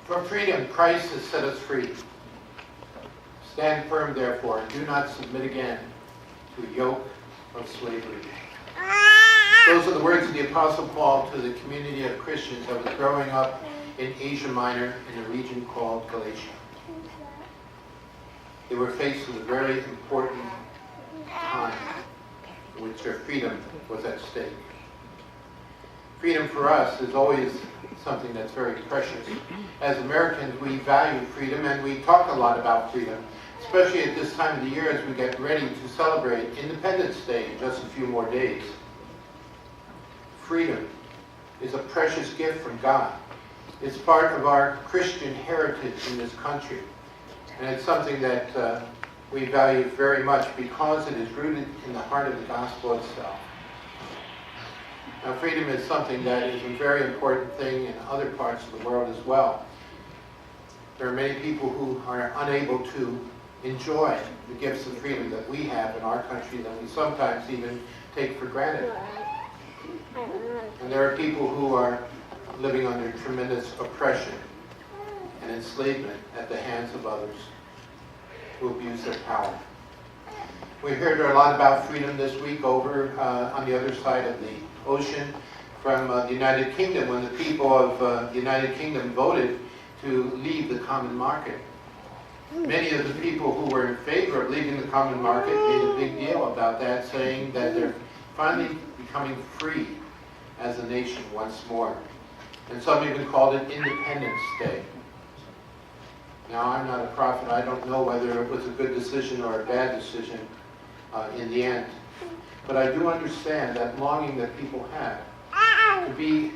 For freedom, Christ has set us free. Stand firm, therefore, and do not submit again to a yoke of slavery. Those are the words of the Apostle Paul to the community of Christians that was growing up in Asia Minor in a region called Galatia. They were faced with a very important time in which their freedom was at stake. Freedom for us is always something that's very precious. As Americans, we value freedom, and we talk a lot about freedom, especially at this time of the year as we get ready to celebrate Independence Day in just a few more days. Freedom is a precious gift from God. It's part of our Christian heritage in this country. And it's something that we value very much because it is rooted in the heart of the gospel itself. Now, freedom is something that is a very important thing in other parts of the world as well. There are many people who are unable to enjoy the gifts of freedom that we have in our country that we sometimes even take for granted. And there are people who are living under tremendous oppression and enslavement at the hands of others who abuse their power. We heard a lot about freedom this week over on the other side of the ocean from the United Kingdom when the people of the United Kingdom voted to leave the common market. Many of the people who were in favor of leaving the common market made a big deal about that, saying that they're finally becoming free as a nation once more. And some even called it Independence Day. Now, I'm not a prophet. I don't know whether it was a good decision or a bad decision in the end. But I do understand that longing that people have to be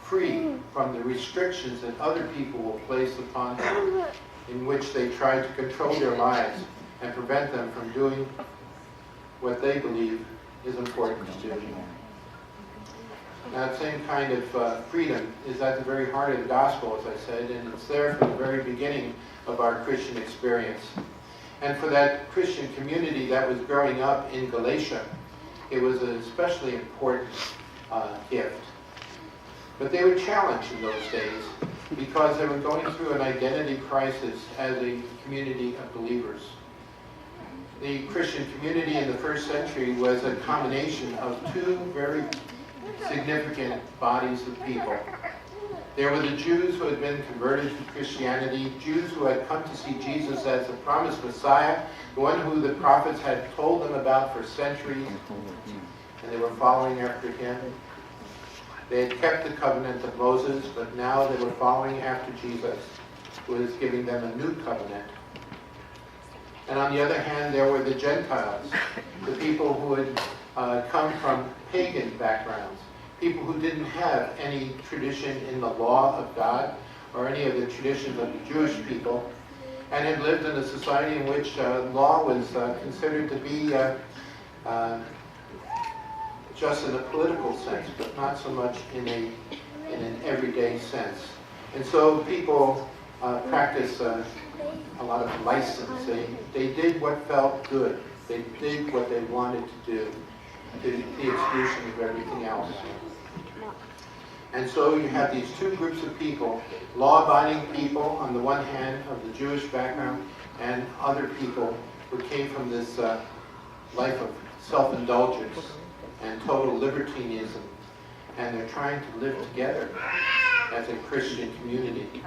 free from the restrictions that other people will place upon them, in which they try to control their lives and prevent them from doing what they believe is important to do. That same kind of freedom is at the very heart of the gospel, as I said, and it's there from the very beginning of our Christian experience. And for that Christian community that was growing up in Galatia, it was an especially important gift. But they were challenged in those days because they were going through an identity crisis as a community of believers. The Christian community in the first century was a combination of two very significant bodies of people. There were the Jews who had been converted to Christianity, Jews who had come to see Jesus as the promised Messiah, the one who the prophets had told them about for centuries, and they were following after him. They had kept the covenant of Moses, but now they were following after Jesus, who was giving them a new covenant. And on the other hand, there were the Gentiles, the people who had come from pagan backgrounds, people who didn't have any tradition in the law of God or any of the traditions of the Jewish people, and had lived in a society in which law was considered to be just in a political sense, but not so much in an everyday sense. And so people practiced a lot of license. They did what felt good. They did what they wanted to do, to the exclusion of everything else. And so you have these two groups of people, law-abiding people on the one hand of the Jewish background, and other people who came from this life of self-indulgence and total libertinism, and they're trying to live together as a Christian community.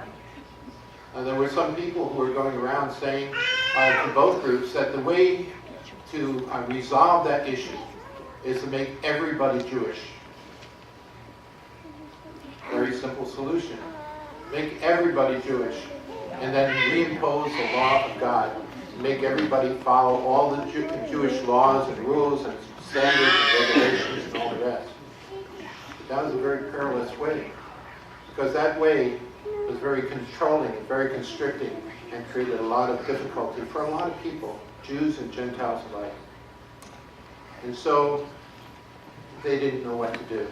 There were some people who were going around saying to both groups that the way to resolve that issue is to make everybody Jewish. Very simple solution. Make everybody Jewish, and then reimpose the law of God. Make everybody follow all the Jewish laws and rules and standards and regulations and all the rest. But that was a very perilous way, because that way was very controlling and very constricting and created a lot of difficulty for a lot of people, Jews and Gentiles alike. And so they didn't know what to do.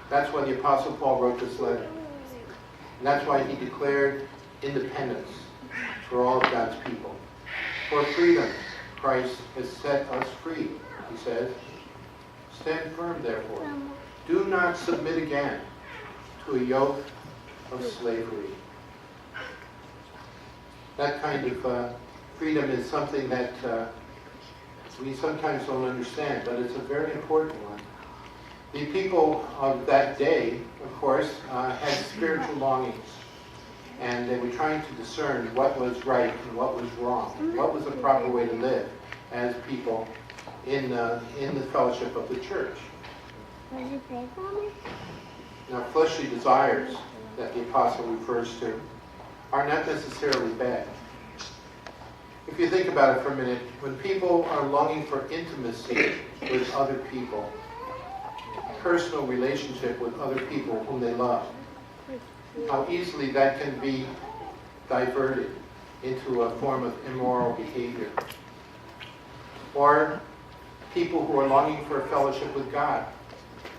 That's why the Apostle Paul wrote this letter. And that's why he declared independence for all of God's people. For freedom, Christ has set us free, he says. Stand firm, therefore. Do not submit again to a yoke of slavery. That kind of freedom is something that we sometimes don't understand, but it's a very important one. The people of that day, of course, had spiritual longings, and they were trying to discern what was right and what was wrong, what was the proper way to live as people in the fellowship of the church. Now, fleshly desires that the apostle refers to are not necessarily bad. If you think about it for a minute, when people are longing for intimacy with other people, personal relationship with other people whom they love, how easily that can be diverted into a form of immoral behavior. Or people who are longing for a fellowship with God,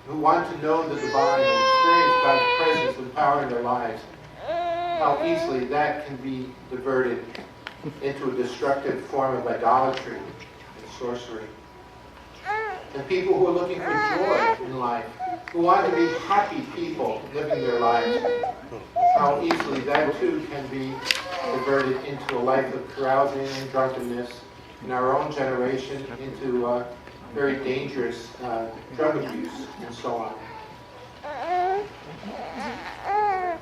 who want to know the divine and experience God's presence and power in their lives, how easily that can be diverted into a destructive form of idolatry and sorcery. And people who are looking for joy in life, who want to be happy people living their lives, how easily that too can be diverted into a life of carousing and drunkenness, in our own generation into very dangerous drug abuse and so on.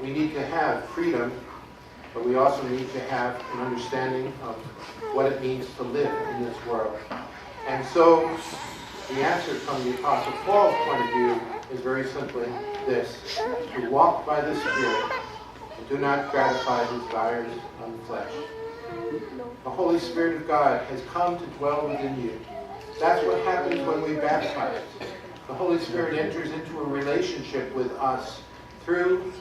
We need to have freedom, but we also need to have an understanding of what it means to live in this world. And so the answer from the Apostle Paul's point of view is very simply this: to walk by the Spirit and do not gratify the desires of the flesh. The Holy Spirit of God has come to dwell within you. That's what happens when we baptize. The Holy Spirit enters into a relationship with us through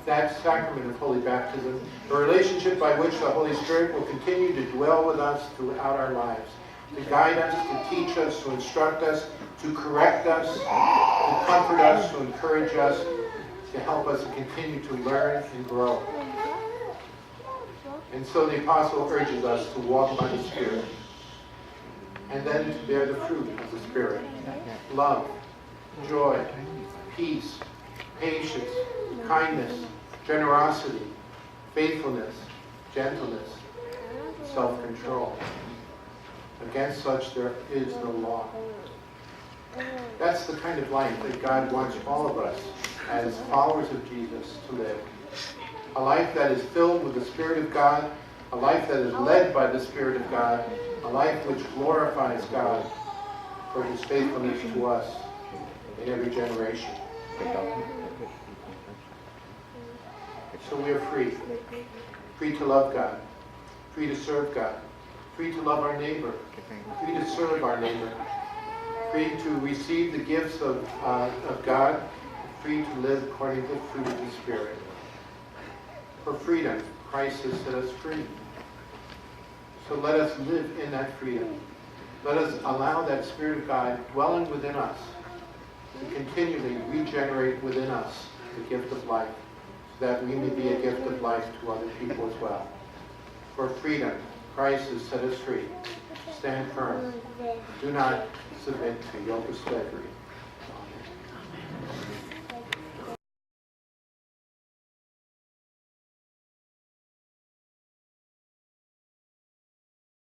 that sacrament of holy baptism, a relationship by which the Holy Spirit will continue to dwell with us throughout our lives, to guide us, to teach us, to instruct us, to correct us, to comfort us, to encourage us, to help us to continue to learn and grow. And so the Apostle urges us to walk by the Spirit, and then to bear the fruit of the Spirit: love, joy, peace, patience, kindness, generosity, faithfulness, gentleness, self-control. Against such there is no law. That's the kind of life that God wants all of us as followers of Jesus to live. A life that is filled with the Spirit of God, a life that is led by the Spirit of God, a life which glorifies God for His faithfulness to us in every generation. So we are free. Free to love God. Free to serve God. Free to love our neighbor. Free to serve our neighbor. Free to receive the gifts of God. Free to live according to the fruit of the Spirit. For freedom, Christ has set us free. So let us live in that freedom. Let us allow that Spirit of God dwelling within us to continually regenerate within us the gift of life, so that we may be a gift of life to other people as well. For freedom, Christ has set us free. Stand firm. Do not submit to yoke of slavery.